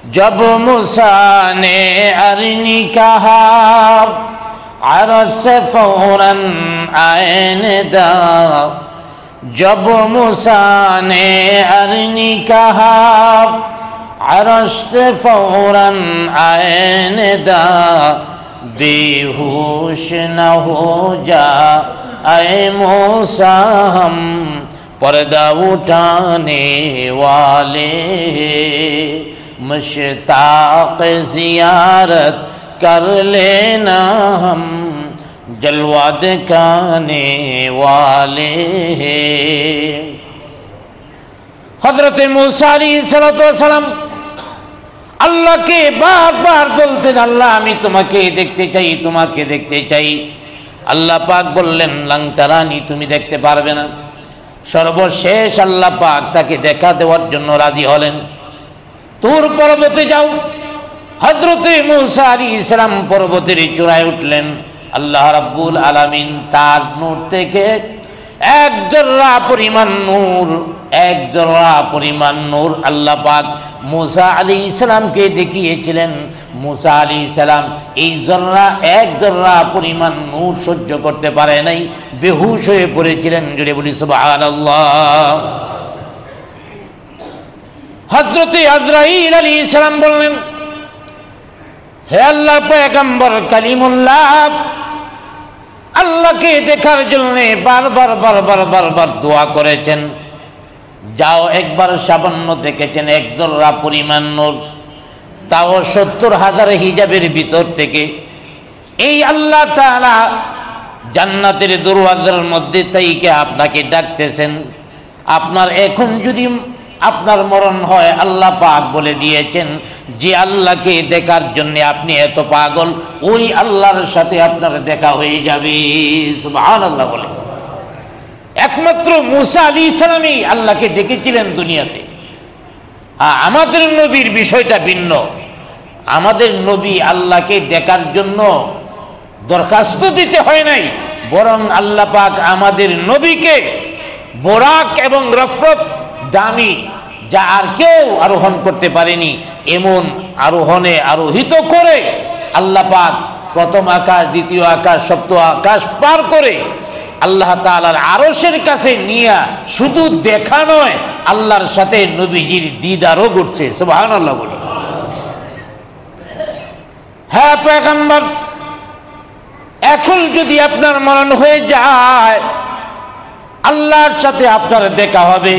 जब मूसा ने अरनी कहा अरश से फौरन आए निदा जब मूसा ने अरनी कहा अरश से फौरन आए निदा बेहोश न हो जा आए मूसा हम पर्दा उठाने वाले मुश्ताक़ ज़ियारत कर लेना हम जलवा दिखाने वाले हज़रत मूसा अलैहिस्सलाम अल्लाह के बार बार बोलतें अल्लाह आमी तुम्हें देखते चाहिए तुम्हें देखते चाहिए अल्लाह पाक बोलें लं तरानी तुम्हें देखते पारबे ना सर्वशेष अल्लाह पाक ताके देखा देवार जन्य राजी हलें तूर पर्वते जाओ हजरत मूसा अलैहिस्सलाम पर्वतेर चूड़ाय उठलें अल्लाह रब्बुल आलामीन तार नूर थेके एक जर्रा परिमाण नूर अल्लाह पाक मूसा अलैहिस्सलाम के देखिएছিলেন मूसा अलैहिस्सलाम এই জর্রা এক জর্রা পরিমাণ নূর সহ্য করতে পারে নাই বেহুশ হয়ে পড়েছিলেন জোরে বলি সুবহানাল্লাহ হযরত আজরাইল আলাইহিসসালাম বললেন হে আল্লাহ পয়গম্বর কালিমুল্লাহ আল্লাহকে দেখার জন্য বারবার দোয়া করেছেন যাও একবার সামান্য দেখেছেন এক জর্রা পরিমাণ নূর তাও ৭০,০০০ হিজাবের ভিতর থেকে এই আল্লাহ তাআলা জান্নাতের দরওয়াজার মধ্যে থেকে আপনাকে ডাকতেছেন আপনার এখন যদি আপনার মরণ হয় আল্লাহ পাক বলে দিয়েছেন যে আল্লাহকে দেখার জন্য আপনি এত পাগল ওই আল্লাহর সাথে আপনার দেখা হয়ে যাবে সুবহানাল্লাহ বলে একমাত্র मूसा আলাইহিসসালামই আল্লাহকে দেখেছিলেন দুনিয়াতে আমাদের নবীর বিষয়টা ভিন্ন আমাদের নবী আল্লাহকে দেখার জন্য দরখাস্ত দিতে হয় নাই বরং আল্লাহ পাক আমাদের নবীকে বোরাক এবং রফরত দামি যা আর কেউ আরোহণ করতে পারেনি এমন আরোহণে আরোহিত করে আল্লাহ পাক প্রথম আকাশ দ্বিতীয় আকাশ সপ্তম আকাশ পার করে আল্লাহ তাআলার আরশের কাছে নিয়ে শুধু দেখা নয় আল্লাহর সাথে নবীজির দিদারও ঘটছে সুবহানাল্লাহ বলে হ্যাঁ পয়গম্বর এখন যদি আপনার মরণ হয়ে যায় আল্লাহর সাথে আপনার দেখা হবে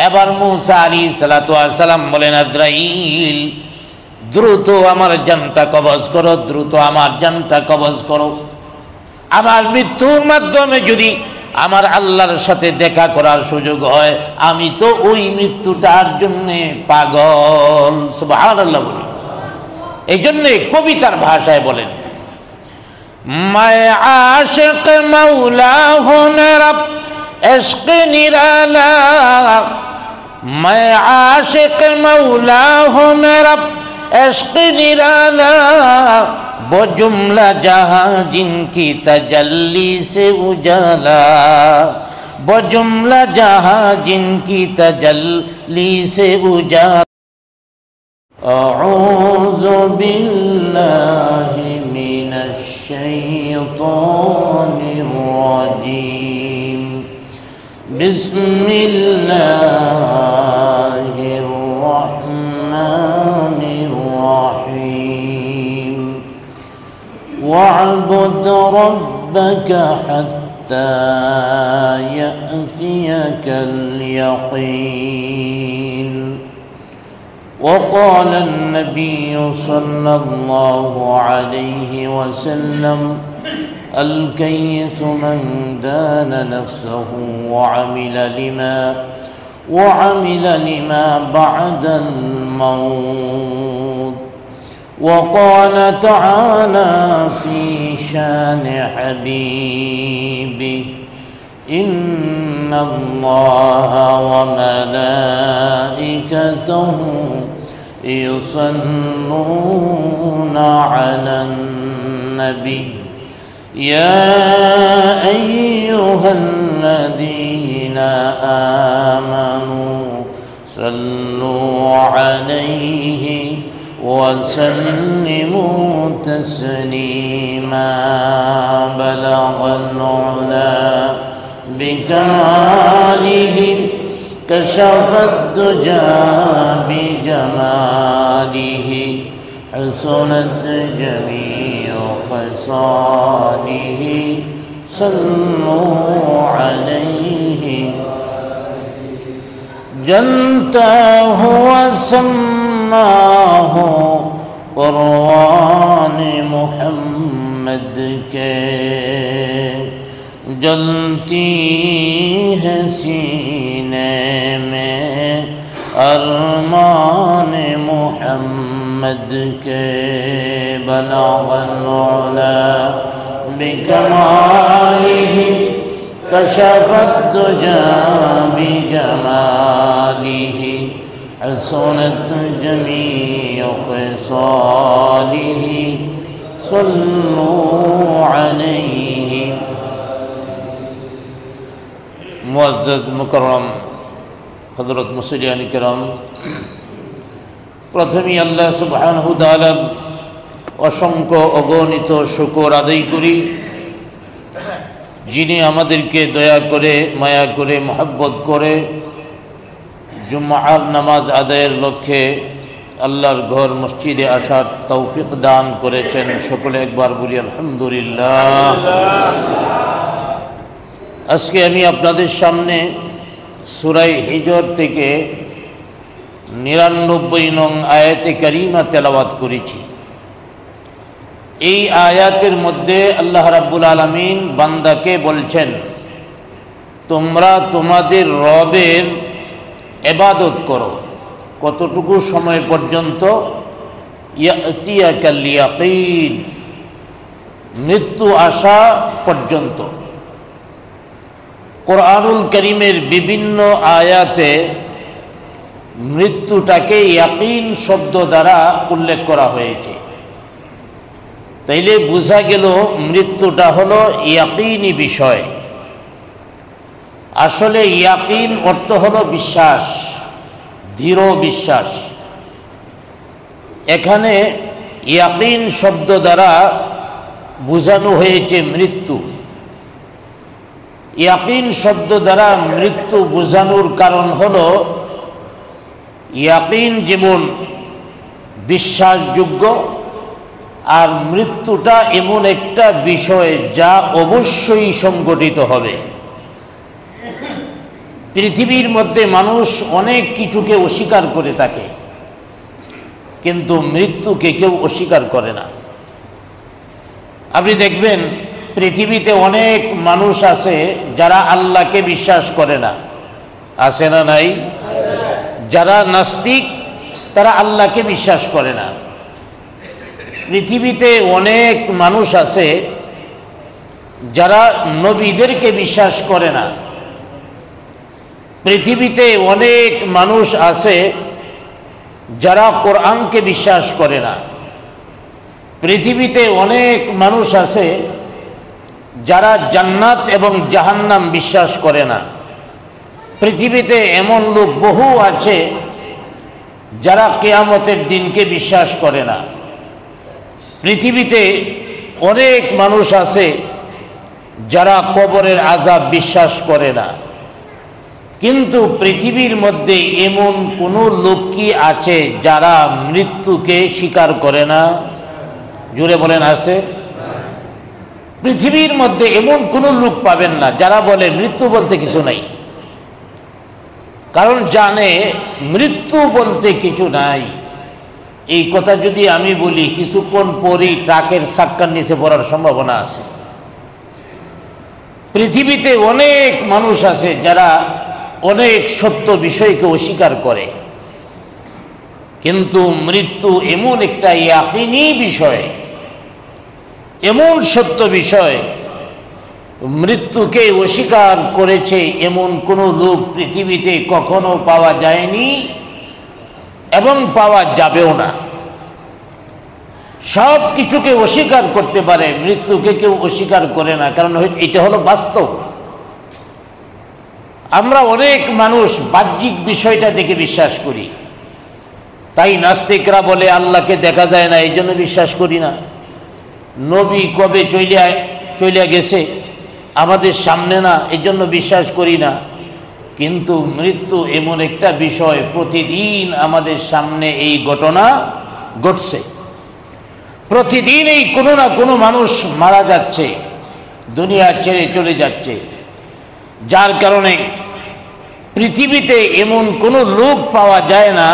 এবার मूसा আলাইহিসসালাম বলেন আজরাইল দ্রুত আমার জানটা কবজ করো দ্রুত আমার জানটা কবজ করো আমার মৃত্যুর মাধ্যমে যদি আমার আল্লাহর সাথে দেখা করার সুযোগ হয় আমি তো ওই মৃত্যুটার জন্য পাগল সুবহানাল্লাহ বলি এই জন্য কবিতার ভাষায় বলেন मैं आशिक मौला हूँ रब इश्क निराला मैं आशिक मौला हूँ रब इश्क निराला वो जुमला जहाँ जिनकी तजल्ली से उजाला वो जुमला जहाँ जिनकी तजल्ली से उजाला अऊज़ु बिल्लाहि मिनश शैतानिर रजीम बिस्मिल्लाहिर रहमानिर रहीम वअबुद रब्बक हत्ता यअतियकल यक़ीन وقال النبي صلى الله عليه وسلم الكيس من دان نفسه وعمل لما بعد الموت وقال تعالى في شان حبيبه إن الله وملائكته يصلون على النبي يا أيها الذين آمنوا صلوا عليه وسلموا تسليما بلغ العلا بكماله كشف الدجى بجماله حسنت جميع خصاله صلوا عليه جلته وسماه قرآن محمد کے جلتی ہے سینے میں ارمان محمد کے بلغ العلا بکمالہ کشف الدجى بجماله حسنت جميع خصاله صلوا عليه মুআজ্জাজ মুকাররম হযরত মুসল্লিয়ান কিরাম, প্রথমেই আল্লাহ সুবহানাহু ওয়া তাআলার অসংখ্য অগণিত শুকর আদায় করি, যিনি আমাদেরকে দয়া করে মায়া করে মহব্বত করে জুমার নামাজ আদায়ের লক্ষ্যে আল্লাহর ঘর মসজিদে আসার তৌফিক দান করেছেন। সকলে একবার বলি আলহামদুলিল্লাহ। আজকে আমি আপনাদের সামনে সূরা হিজর থেকে ৯৯ নং আয়াতে কারিমা তেলাওয়াত করেছি। এই আয়াতের মধ্যে আল্লাহ রাব্বুল আলামিন বান্দাকে বলছেন, তোমরা তোমাদের রবের ইবাদত করো। কতটুকু সময় পর্যন্ত? ইয়াতিয়াকাল ইয়াকিন, মৃত্যু আসা পর্যন্ত। কোরআনুল কারীমের বিভিন্ন আয়াতে মৃত্যুটাকে ইয়াকিন শব্দ দ্বারা উল্লেখ করা হয়েছে। তাইলে বোঝা গেল মৃত্যুটা হলো ইয়াকিনী বিষয়। আসলে ইয়াকিন অর্থ হলো বিশ্বাস, দৃঢ় বিশ্বাস। এখানে ইয়াকিন শব্দ দ্বারা বোঝানো হয়েছে মৃত্যু। ইয়াকিন শব্দ দ্বারা মৃত্যু বোঝানোর কারণ হলো ইয়াকিন যেমন বিশ্বাসযোগ্য, আর মৃত্যুটা এমন একটা বিষয় যা অবশ্যই সংঘটিত হবে। পৃথিবীর মধ্যে মানুষ অনেক কিছুকে অস্বীকার করে থাকে, কিন্তু মৃত্যুকে কেউ অস্বীকার করে না। আপনি দেখবেন পৃথিবীতে অনেক মানুষ আছে যারা আল্লাহকে বিশ্বাস করে না, আছে না নাই? যারা নাস্তিক তারা আল্লাহকে বিশ্বাস করে না। পৃথিবীতে অনেক মানুষ আছে যারা নবীদেরকে বিশ্বাস করে না। পৃথিবীতে অনেক মানুষ আছে যারা কোরআনকে বিশ্বাস করে না। পৃথিবীতে অনেক মানুষ আছে যারা জান্নাত এবং জাহান্নাম বিশ্বাস করে না। পৃথিবীতে এমন লোক বহু আছে যারা কিয়ামতের দিনকে বিশ্বাস করে না। পৃথিবীতে অনেক মানুষ আছে যারা কবরের আযাব বিশ্বাস করে না। কিন্তু পৃথিবীর মধ্যে এমন কোনো লোক কি আছে যারা মৃত্যুকে স্বীকার করে না? জোরে বলেন, আছে? পৃথিবীর মধ্যে এমন কোনো লোক পাবেন না যারা বলে মৃত্যু বলতে কিছু নাই। কারণ জানে মৃত্যু বলতে কিছু নাই। এই কথা যদি আমি বলি, কিছুক্ষণ পরেই ট্রাকের চাক্কার নিচে পড়ার সম্ভাবনা আছে। পৃথিবীতে অনেক মানুষ আছে যারা অনেক সত্য বিষয়কে অস্বীকার করে, কিন্তু মৃত্যু এমন একটা ইয়াকিনী বিষয়, এমন সত্য বিষয়, মৃত্যুকে অস্বীকার করেছে এমন কোনো লোক পৃথিবীতে কখনো পাওয়া যায়নি এবং পাওয়া যাবেও না। সব কিছুকে অস্বীকার করতে পারে, মৃত্যুকে কেউ অস্বীকার করে না, কারণ এটা হলো বাস্তব। আমরা অনেক মানুষ বাহ্যিক বিষয়টা দেখে বিশ্বাস করি, তাই নাস্তিকরা বলে আল্লাহকে দেখা যায় না, এই জন্য বিশ্বাস করি না। নবী কবে চলিয়া গেছে, আমাদের সামনে না, এই জন্য বিশ্বাস করি না। কিন্তু মৃত্যু এমন একটা বিষয়, প্রতিদিন আমাদের সামনে এই ঘটনা ঘটছে। প্রতিদিন এই কোনো না কোনো মানুষ মারা যাচ্ছে, দুনিয়া ছেড়ে চলে যাচ্ছে। যার কারণে পৃথিবীতে এমন কোনো লোক পাওয়া যায় না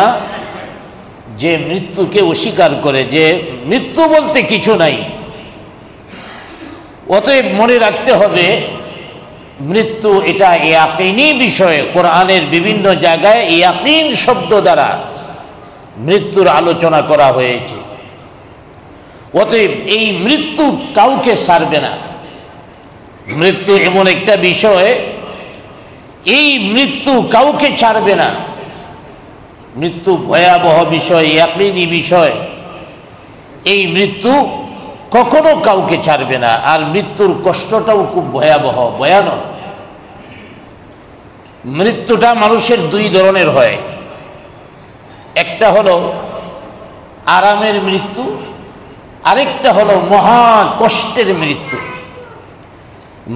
যে মৃত্যুকে অস্বীকার করে, যে মৃত্যু বলতে কিছু নাই। অতএব মনে রাখতে হবে, মৃত্যু এটা ইয়াকিনী বিষয়। কোরআনের বিভিন্ন জায়গায় ইয়াকিন শব্দ দ্বারা মৃত্যুর আলোচনা করা হয়েছে। অতএব এই মৃত্যু কাউকে ছাড়বে না। মৃত্যু এমন একটা বিষয়, এই মৃত্যু কাউকে ছাড়বে না। মৃত্যু ভয়াবহ বিষয়, ইয়াকিনী বিষয়। এই মৃত্যু কখনো কাউকে ছাড়বে না। আর মৃত্যুর কষ্টটাও খুব ভয়াবহ, ভয়ানক। মৃত্যুটা মানুষের দুই ধরনের হয়। একটা হলো আরামের মৃত্যু, আরেকটা হলো মহা কষ্টের মৃত্যু।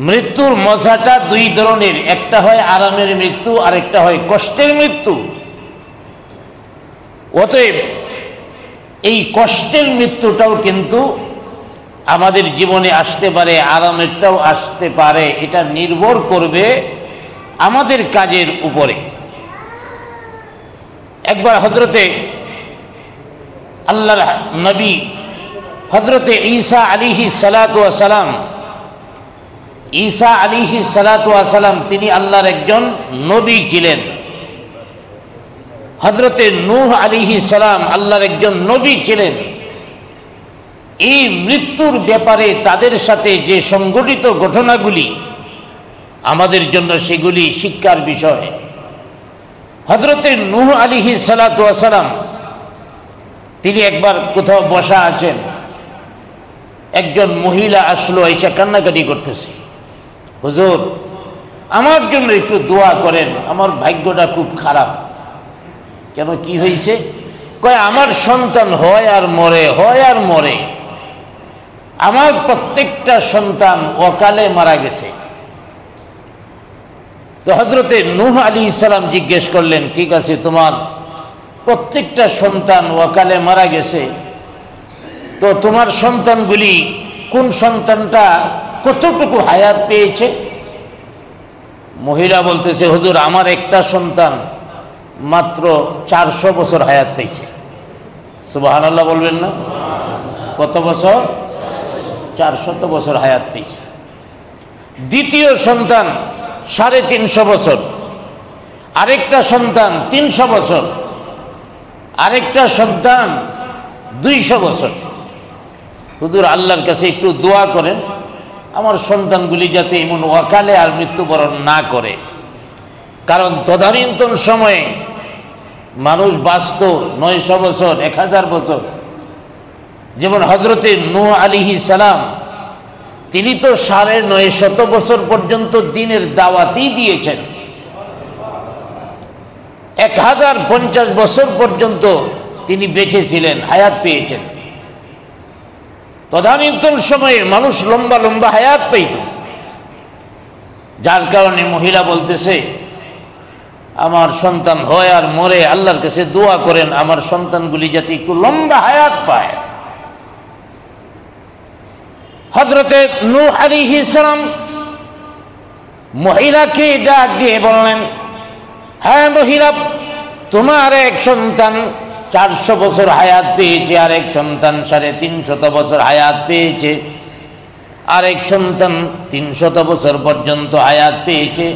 মৃত্যুর মজাটা দুই ধরনের, একটা হয় আরামের মৃত্যু, আরেকটা হয় কষ্টের মৃত্যু। অতএব এই কষ্টের মৃত্যুটাও কিন্তু আমাদের জীবনে আসতে পারে, আরামেরটাও আসতে পারে। এটা নির্ভর করবে আমাদের কাজের উপরে। একবার হযরতে আল্লাহর নবী হযরতে ঈসা আলাইহিস সালাতু ওয়াস সালাম, ঈসা আলাইহিস সালাতু ওয়াস সালাম তিনি আল্লাহর একজন নবী ছিলেন। হযরতে নূহ আলাইহিস সালাম আল্লাহর একজন নবী ছিলেন। এই মৃত্যুর ব্যাপারে তাদের সাথে যে সংঘটিত ঘটনাগুলি আমাদের জন্য সেগুলি শিক্ষার বিষয়। হযরতে নূহ আলাইহিস সালাতু ওয়াস সালাম তিনি একবার কোথাও বসা আছেন, একজন মহিলা আসলো, এসে কান্নাকাটি করতেছে, হুজুর আমার জন্য একটু দোয়া করেন, আমার ভাগ্যটা খুব খারাপ। কেন, কি হয়েছে? কয় আমার সন্তান হয় আর মরে, হয় আর মরে। আমার প্রত্যেকটা সন্তান অকালে মারা গেছে। তো হযরতে নূহ আলাইহিস সালাম জিজ্ঞেস করলেন, ঠিক আছে, তোমার প্রত্যেকটা সন্তান অকালে মারা গেছে, তো তোমার সন্তানগুলি কোন সন্তানটা কতটুকু হায়াত পেয়েছে? মহিলা বলতেছে, হুজুর আমার একটা সন্তান মাত্র 400 বছর হায়াত পেয়েছে। সুবহানাল্লাহ বলবেন না? কত বছর? 400 বছর হায়াত পেয়েছে। দ্বিতীয় সন্তান 350 বছর, আরেকটা সন্তান 300 বছর, আরেকটা সন্তান 200 বছর। হুজুর আল্লাহর কাছে একটু দোয়া করেন, আমার সন্তানগুলি যাতে এমন অকালে আর মৃত্যুবরণ না করে। কারণ তদানীন্তন সময়ে মানুষ বাঁচত 900 বছর, 1000 বছর। যেমন হযরতে নূহ আলাইহিস সালাম তিনি তো 950 বছর পর্যন্ত দ্বীনের দাওয়াতই দিয়েছেন। 1050 বছর পর্যন্ত তিনি বেঁচে ছিলেন, হায়াত পেয়েছেন। তদানীন্তন সময়ে মানুষ লম্বা লম্বা হায়াত পেত। যার কারণে মহিলা বলতেছে, আমার সন্তান হয় আর মরে, আল্লাহর কাছে দোয়া করেন আমার সন্তানগুলি যাতে একটু লম্বা হায়াত পায়। হযরতে নূহ আলাইহিস সালাম মহিলাকে ডাক দিয়ে বললেন, হ্যাঁ মহিলা, তোমার এক সন্তান 400 বছর হায়াত পেয়েছে, আরেক সন্তান 350 বছর হায়াত পেয়েছে, আরেক সন্তান 300 বছর পর্যন্ত হায়াত পেয়েছে,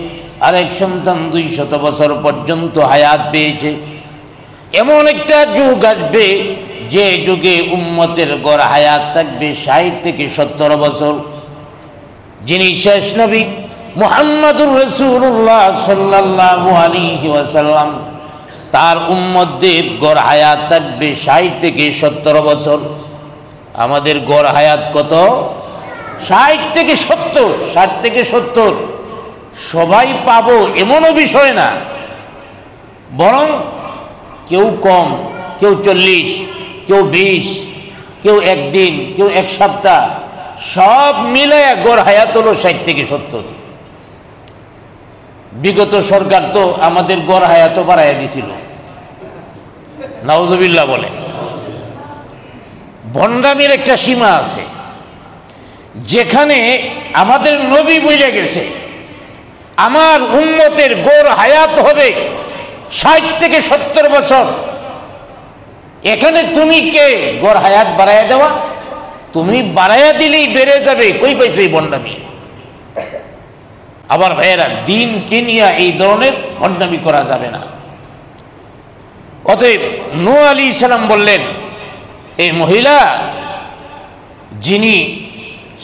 আরেক সন্তান 200 বছর পর্যন্ত হায়াত পেয়েছে। এমন একটা যুগ আসবে যে যুগে উম্মতের গড় হায়াত থাকবে 60 থেকে 70 বছর। যিনি শেষ নবী মুহাম্মদুর রাসূলুল্লাহ সাল্লাল্লাহু আলাইহি ওয়াসাল্লাম, তার উম্মতদের গড় হায়াত থাকবে 60 থেকে 70 বছর। আমাদের গড় হায়াত কত? 60 থেকে 70। 60 থেকে 70 সবাই পাবো এমনও বিষয় না, বরং কেউ কম কেউ 40, কেউ 20, কেউ একদিন, কেউ এক সপ্তাহ, সব মিলে গড় হায়াত হলো 60 থেকে 70। বিগত সরকার তো আমাদের গড় হায়াতও বাড়াইয়া দিছিল, নাউজুবিল্লাহ বলে। ভণ্ডামির একটা সীমা আছে, যেখানে আমাদের নবী বলে গেছে আমার উম্মতের গড় হায়াত হবে 60 থেকে 70 বছর। এখানে তুমি কে গড় হায়াত বাড়াইয়া দেওয়া? তুমি বাড়াইয়া দিলেই বেড়ে যাবে, কই পাইছো এই ভণ্ডামি? আবার ভাইয়েরা, দিনকে নিয়ে এই ধরনের ভণ্ডামি করা যাবে না। অতএব নূহ আলাইহিস সালাম বললেন, এই মহিলা যিনি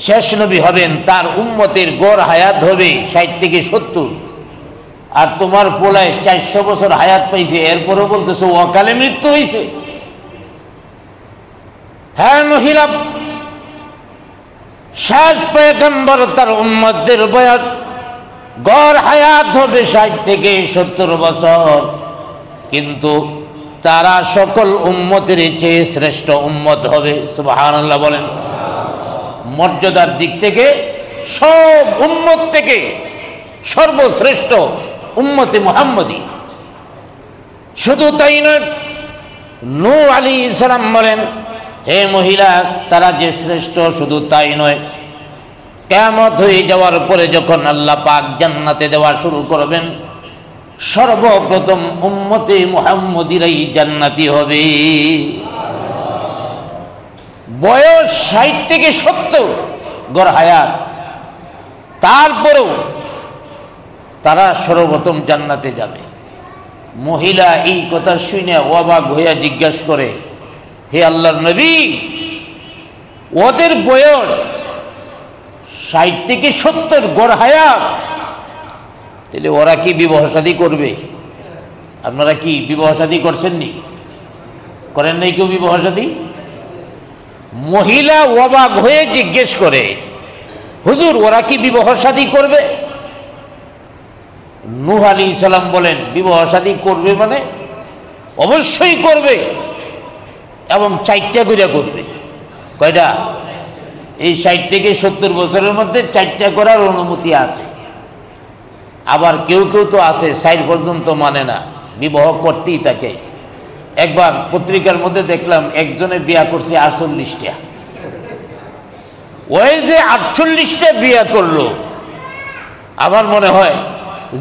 শেষ নবী হবেন তার উম্মতের গড় হায়াত হবে 60 থেকে 70, আর তোমার পোলায় 400 বছর হায়াত পাইছে, এরপরও বলতেছো অকালে মৃত্যু হয়েছে। হ্যাঁ মহিলা, শেষ পয়গম্বর, তার উম্মতদের বয়স গড় হায়াত হবে 60 থেকে 70 বছর, কিন্তু তারা সকল উম্মতের চেয়ে শ্রেষ্ঠ উম্মত হবে। সুবহানাল্লাহ বলেন। মর্যাদার দিক থেকে সব উম্মত থেকে সর্বশ্রেষ্ঠ উম্মতে মুহাম্মদী। শুধু তাই নয়, নূহ আলাইহিস সালাম বলেন, হে মহিলা, তারা যে শ্রেষ্ঠ শুধু তাই নয়, কিয়ামত হয়ে যাওয়ার পরে যখন আল্লাহ পাক জান্নাতে দেওয়া শুরু করবেন, সর্বপ্রথম উম্মতে মুহাম্মদীরাই জান্নাতি হবে। বয়স 60 থেকে 70 গড় হায়াত, তারপরেও তারা সর্বপ্রথম জান্নাতে যাবে। মহিলা এই কথা শুনে অবাক হইয়া জিজ্ঞাসা করে, হে আল্লাহর নবী, ওদের বয়স 60 থেকে 70 গড় হায়াত, তাহলে ওরা কি বিবাহ শাদী করবে? আপনারা কি বিবাহ শাদী করছেননি? করেন নাই কেউ বিবাহ শাদী? মহিলা অবাক হয়ে জিজ্ঞেস করে, হুজুর ওরা কি বিবাহ শাদী করবে? নূহ আলাইহিস সালাম বলেন, বিবাহ শাদী করবে মানে অবশ্যই করবে, এবং 4টা করে করবে। কয়টা? এই 60 থেকে 70 বছরের মধ্যে 4টা করার অনুমতি আছে। আবার কেউ কেউ তো আছে 60 পর্যন্ত মানে না, বিবাহ করতেই থাকে। একবার পত্রিকার মধ্যে দেখলাম একজনে বিয়া করছে 48টা। ওই যে 48টা বিয়া করলো, আমার মনে হয়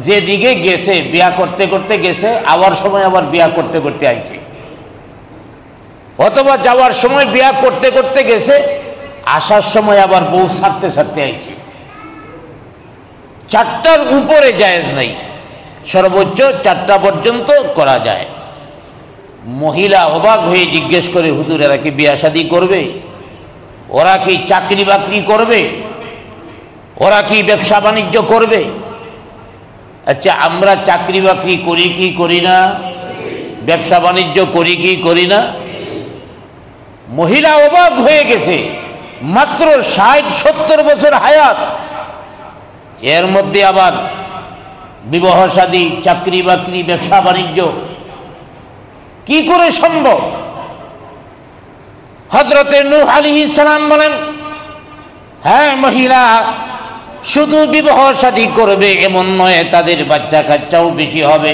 যেদিকে গেছে বিয়া করতে করতে গেছে, আবার সময় আবার বিয়া করতে করতে আইছে, অথবা যাওয়ার সময় বিয়া করতে করতে গেছে, আসার সময় আবার বউ ছাড়তে ছাড়তে আইছে। 4টার উপরে জায়েজ নাই, সর্বোচ্চ 4টা পর্যন্ত করা যায়। মহিলা অবাক হয়ে জিজ্ঞেস করে, হুজুর এরা কি বিয়া শাদী করবে? ওরা কি চাকরি বাকরি করবে? ওরা কি ব্যবসা বাণিজ্য করবে? আচ্ছা, আমরা চাকরি বাকরি করি কি করি না? ব্যবসা বাণিজ্য করি কি করি না? মহিলা অবাক হয়ে গেছে, মাত্র 60-70 বছর হায়াত, এর মধ্যে আবার বিবাহ শাদী, চাকরি বাকরি, ব্যবসা বাণিজ্য কি করে সম্ভব? হযরতে নূহ আলাইহিস সালাম বলেন, হ্যাঁ মহিলা, শুধু বিবাহ শাদী করবে এমন নয়, তাদের বাচ্চা কাচ্চাও বেশি হবে।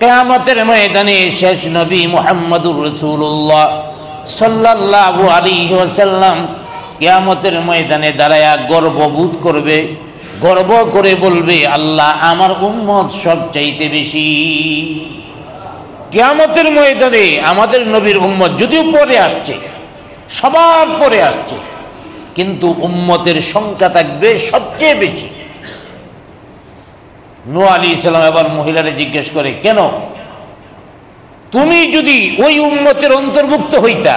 কিয়ামতের ময়দানে শেষ নবী মুহাম্মদুর রাসূলুল্লাহ সাল্লাল্লাহু আলাইহি ওয়াসাল্লাম কিয়ামতের ময়দানে দাঁড়ায়া গর্ববোধ করবে, গর্ব করে বলবে, আল্লাহ আমার উম্মত সবচাইতে বেশি। কিয়ামতের ময়দানে আমাদের নবীর উম্মত যদিও পরে আসছে, সবার পরে আসছে, কিন্তু উম্মতের সংখ্যা থাকবে সবচেয়ে বেশি। নূহ আলাইহিস সালাম এবার মহিলারে জিজ্ঞেস করে, কেন? তুমি যদি ওই উম্মতের অন্তর্ভুক্ত হইতা,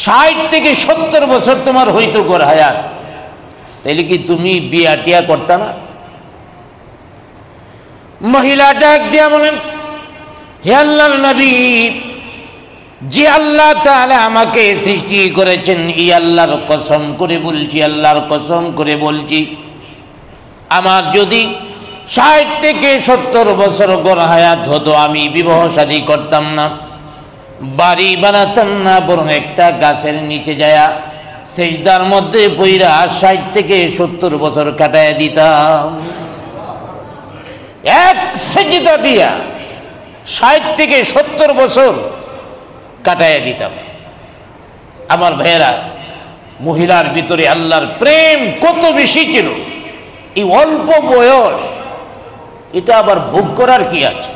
60 থেকে 70 বছর তোমার হইতো গড় হায়াত, তাইলে কি তুমি বিয়া টিয়া করতা না? মহিলা ডাক দিয়া বলেন, হে আল্লাহর নবী, যে আল্লাহ তাআলা আমাকে সৃষ্টি করেছেন, এই আল্লাহর কসম করে বলছি, আল্লাহর কসম করে বলছি, আমার যদি 60 থেকে 70 বছর গড় হায়াত হতো, আমি বিবাহ শাদী করতাম না। বাড়ি বানাতাম না, বরং একটা গাছের নিচে যায়া সেজদার মধ্যে পইরা 60 থেকে 70 বছর কাটায় দিতাম। এক সেজদা দিয়া 60 থেকে 70 বছর কাটায় দিতাম। আমার ভাইয়েরা, মহিলার ভিতরে আল্লাহর প্রেম কত বেশি ছিল! এই অল্প বয়স, এটা আবার ভোগ করার কি আছে?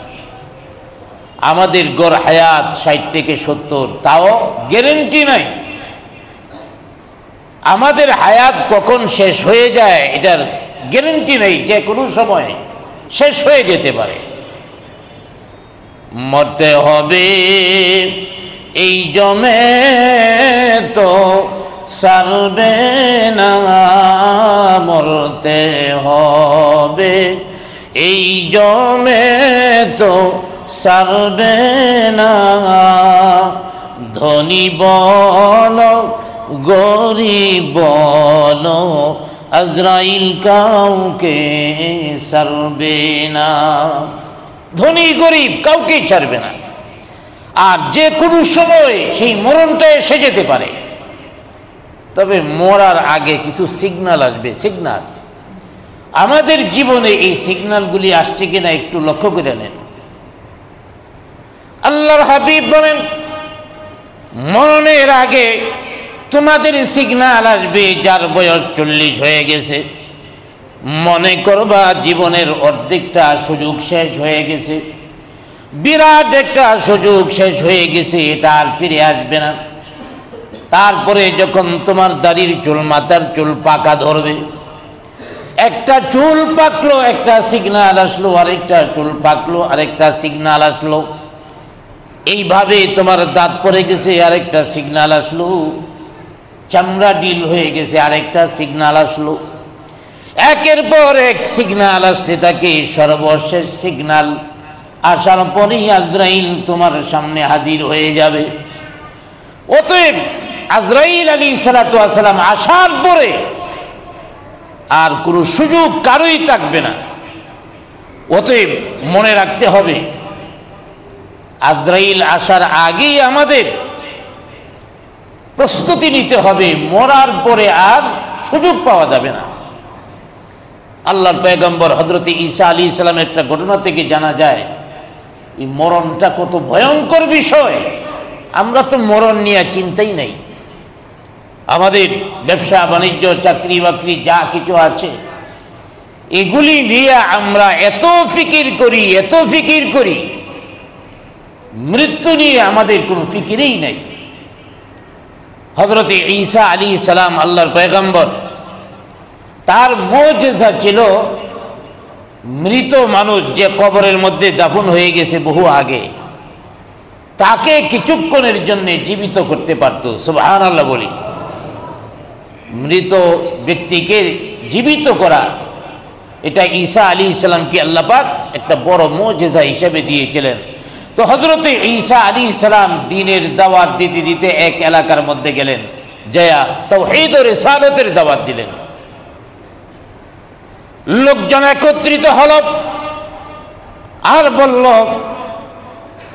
আমাদের গড় হায়াত 60 থেকে 70, তাও গ্যারেন্টি নাই। আমাদের হায়াত কখন শেষ হয়ে যায় এটার গ্যারেন্টি নেই, যে কোনো সময় শেষ হয়ে যেতে পারে। মরতে হবে এই জমে তো সারবে না, মরতে হবে এই জমে তো সারবে না। ধনী বলো গরিব বলো, আজরাইল কাউকে ছাড়বে না। ধনী গরিব কাউকে ছাড়বে না। আর যে কোনো সময় সেই মরণটা এসে যেতে পারে। তবে মরার আগে কিছু সিগন্যাল আসবে। সিগন্যাল আমাদের জীবনে এই সিগন্যালগুলি আসছে কিনা একটু লক্ষ্য করে নেন। আল্লাহর হাবিব বলেন, মরণের আগে তোমাদের সিগন্যাল আসবে যার বয়স 40 হয়ে গেছে। মনে করবা জীবনের অর্ধেকটা সুযোগ শেষ হয়ে গেছে, বিরাট একটা সুযোগ শেষ হয়ে গেছে, এটা আর ফিরে আসবে না। তারপরে যখন তোমার দাড়ির চুল, মাথার চুল পাকা ধরবে, একটা চুল পাকলো, একটা সিগন্যাল আসলো, আরেকটা চুল পাকলো, আরেকটা সিগন্যাল আসলো। এইভাবে তোমার দাঁত পড়ে গেছে, আরেকটা সিগন্যাল আসলো। চামড়া ডিল হয়ে গেছে, আরেকটা সিগন্যাল আসলো। একের পর এক সিগন্যাল আসতে থাকে। সর্বশেষ সিগন্যাল আসার পরেই আজরাইল তোমার সামনে হাজির হয়ে যাবে। অতএব আজরাইল আলাইহিসসালাতু ওয়াস সালাম আসার পরে আর কোনো সুযোগ কারোই থাকবে না। অতএব মনে রাখতে হবে, আজরাইল আসার আগেই আমাদের প্রস্তুতি নিতে হবে। মরার পরে আর সুযোগ পাওয়া যাবে না। আল্লাহর পয়গম্বর হযরত ঈসা আলাইহিস সালামের একটা ঘটনা থেকে জানা যায় এই মরণটা কত ভয়ঙ্কর বিষয়। আমরা তো মরণ নিয়ে চিন্তাই নাই। আমাদের ব্যবসা বাণিজ্য, চাকরি বাকরি যা কিছু আছে, এগুলি নিয়ে আমরা এত ফিকির করি, এত ফিকির করি, মৃত্যু নিয়ে আমাদের কোনো ফিকিরই নাই। হযরত ঈসা আলাইহিস সালাম আল্লাহর পয়গম্বর, তার মুজিজা ছিল মৃত মানুষ যে কবরের মধ্যে দাফন হয়ে গেছে বহু আগে, তাকে কিছুক্ষণের জন্য জীবিত করতে পারত। সুবহানাল্লাহ বলি। মৃত ব্যক্তিকে জীবিত করা, এটা ঈসা আলাইহিস সালামকে আল্লাহ পাক একটা বড় মুজিজা হিসেবে দিয়েছিলেন। তো হযরত ঈসা আলাইহিস সালাম দ্বীনের দাওয়াত দিতে দিতে এক এলাকার মধ্যে গেলেন, যা তাওহীদ ও রিসালাতের দাওয়াত দিলেন। লোকজন একত্রিত হল আর বলল,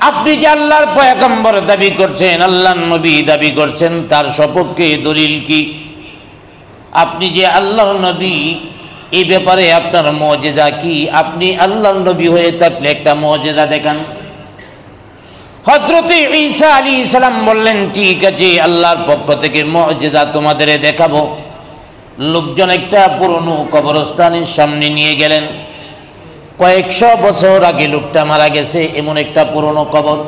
আপনি যে আল্লাহর পয়গম্বর দাবি করছেন, আল্লাহর নবী দাবি করছেন, তার সপক্ষে দলিল কি? আপনি যে আল্লাহর নবী, এই ব্যাপারে আপনার মুজিজা কি? আপনি আল্লাহর নবী হয়ে থাকলে একটা মুজিজা দেখান। হযরত ঈসা আলাইহিস সালাম বললেন, ঠিক আছে, আল্লাহর পক্ষ থেকে মুজিজা তোমাদের দেখাবো। লোকজন একটা পুরনো কবরস্থানের সামনে নিয়ে গেলেন। কয়েকশো বছর আগে লোকটা মারা গেছে, এমন একটা পুরনো কবর।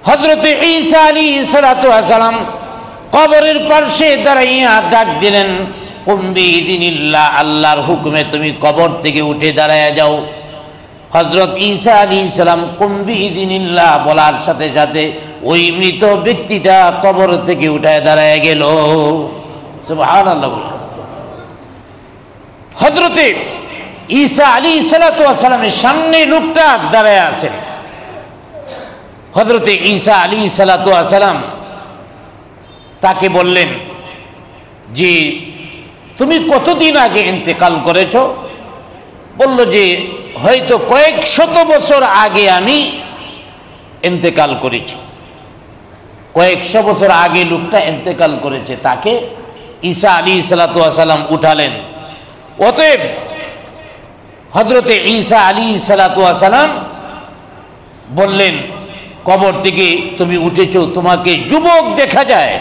হযরত ঈসা আলাইহিস সালাম কবরের পাশে দাঁড়াইয়া ডাক দিলেন, কুম বিইযনিল্লাহ, আল্লাহর হুকুমে তুমি কবর থেকে উঠে দাঁড়ায়া যাও। হযরত ঈসা আলাইহিস সালাম কুম বিইযনিল্লাহ বলার সাথে সাথে ওই মৃত ব্যক্তিটা কবর থেকে উঠে দাঁড়ায় গেল। সুবহানাল্লাহ। হযরত ঈসা আলাইহিস সালামের সামনে লোকটা দাঁড়ায় আছেন। হযরত ঈসা আলাইহিস সালাম তাকে বললেন যে, তুমি কতদিন আগে ইন্তেকাল করেছো? বলল যে, হয়তো কয়েক শত বছর আগে আমি ইন্তেকাল করেছি। কয়েকশো বছর আগে লোকটা ইন্তেকাল করেছে, তাকে ঈসা আলাইহিসসালাতু ওয়াস সালাম উঠালেন। অতএব হযরতে ঈসা আলাইহিসসালাতু ওয়াস সালাম বললেন, কবর থেকে তুমি উঠেছো, তোমাকে যুবক দেখা যায়,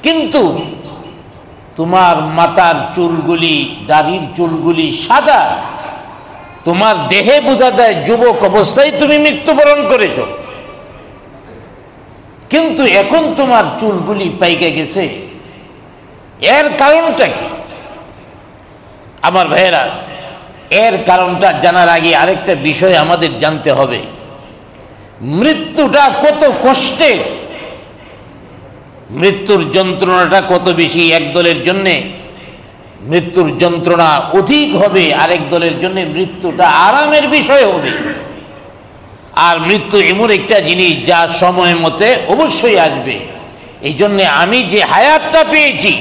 কিন্তু তোমার মাথার চুলগুলি, দাড়ির চুলগুলি সাদা, তোমার দেহে বোঝা যায় যুবক অবস্থায় তুমি মৃত্যুবরণ করেছো, কিন্তু এখন তোমার চুলগুলি পাইকে গেছে, এর কারণটা কি? আমার ভাইয়েরা, এর কারণটা জানার আগে আরেকটা বিষয় আমাদের জানতে হবে, মৃত্যুটা কত কষ্টের, মৃত্যুর যন্ত্রণাটা কত বেশি। এক দলের জন্যে মৃত্যুর যন্ত্রণা অধিক হবে, আরেক দলের জন্য মৃত্যুটা আরামের বিষয় হবে। আর মৃত্যু এমন একটা জিনিস যা সময় মতে অবশ্যই আসবে। এই জন্যে আমি যে হায়াতটা পেয়েছি,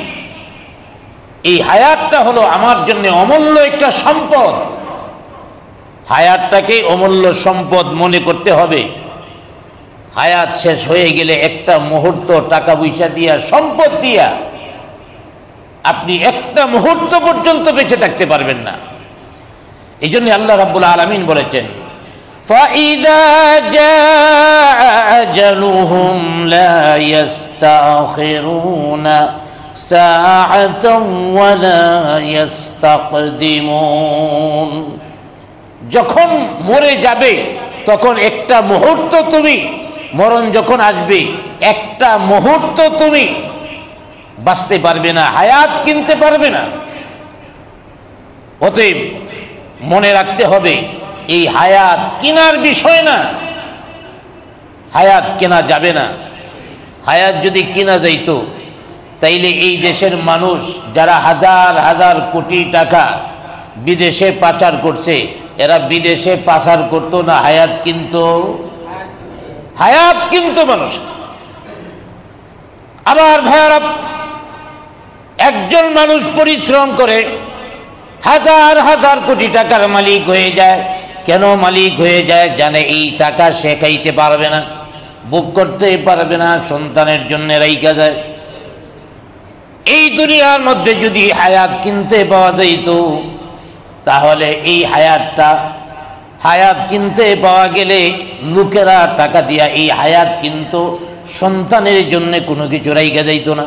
এই হায়াতটা হলো আমার জন্য অমূল্য একটা সম্পদ। হায়াতটাকে অমূল্য সম্পদ মনে করতে হবে। হায়াত শেষ হয়ে গেলে একটা মুহূর্ত টাকা পয়সা দিয়া, সম্পদ দিয়া আপনি একটা মুহূর্ত পর্যন্ত বেঁচে থাকতে পারবেন না। এই জন্য আল্লাহ রাব্বুল আলামিন বলেছেন, فَإِذَا جَاءَ أَجَلُهُمْ لَا يَسْتَأْخِرُونَ سَاعَةً وَلَا يَسْتَقْدِمُونَ। যখন মরে যাবে তখন একটা মুহূর্ত তুমি, মরণ যখন আসবে একটা মুহূর্ত তুমি বাঁচতে পারবে না, হায়াত কিনতে পারবে না। অতএব মনে রাখতে হবে, এই হায়াত কেনার বিষয় না, হায়াত কেনা যাবে না। হায়াত যদি কেনা যাইত তাইলে এই দেশের মানুষ যারা হাজার হাজার কোটি টাকা বিদেশে পাচার করছে, এরা বিদেশে পাচার করতো না, হায়াত কিনতো, হায়াত কিনতো মানুষ। আবার ভাইয়ারা, একজন মানুষ পরিশ্রম করে হাজার হাজার কোটি টাকার মালিক হয়ে যায়। কেন মালিক হয়ে যায়? জানে এই টাকা সে খাইতে পারবে না, ভোগ করতে পারবে না, সন্তানের জন্য রাইখা যায়। এই দুনিয়ার মধ্যে যদি হায়াত কিনতে পাওয়া যেত, তাহলে এই হায়াত কিনতে পাওয়া গেলে লোকেরা টাকা দিয়া এই হায়াত কিন্তু সন্তানের জন্য কোনো কিছু রাইখা যাইত না।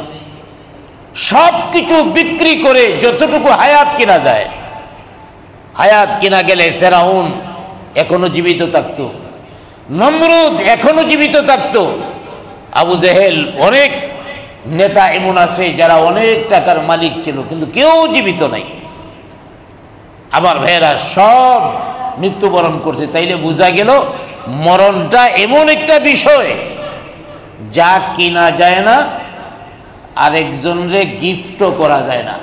সব কিছু বিক্রি করে যতটুকু হায়াত কেনা যায়, হায়াত কেনা গেলে ফেরাউন এখনো জীবিত থাকত, নমরুদ এখনো জীবিত থাকত, আবু জেহেল, অনেক নেতা এমন আছে যারা অনেক টাকার মালিক ছিল, কিন্তু কেউ জীবিত নাই। আবার ভাইয়েরা, সব মৃত্যুবরণ করছে। তাইলে বোঝা গেল মরণটা এমন একটা বিষয় যা কিনা যায় না, আরেকজনরে গিফটও করা যায় না,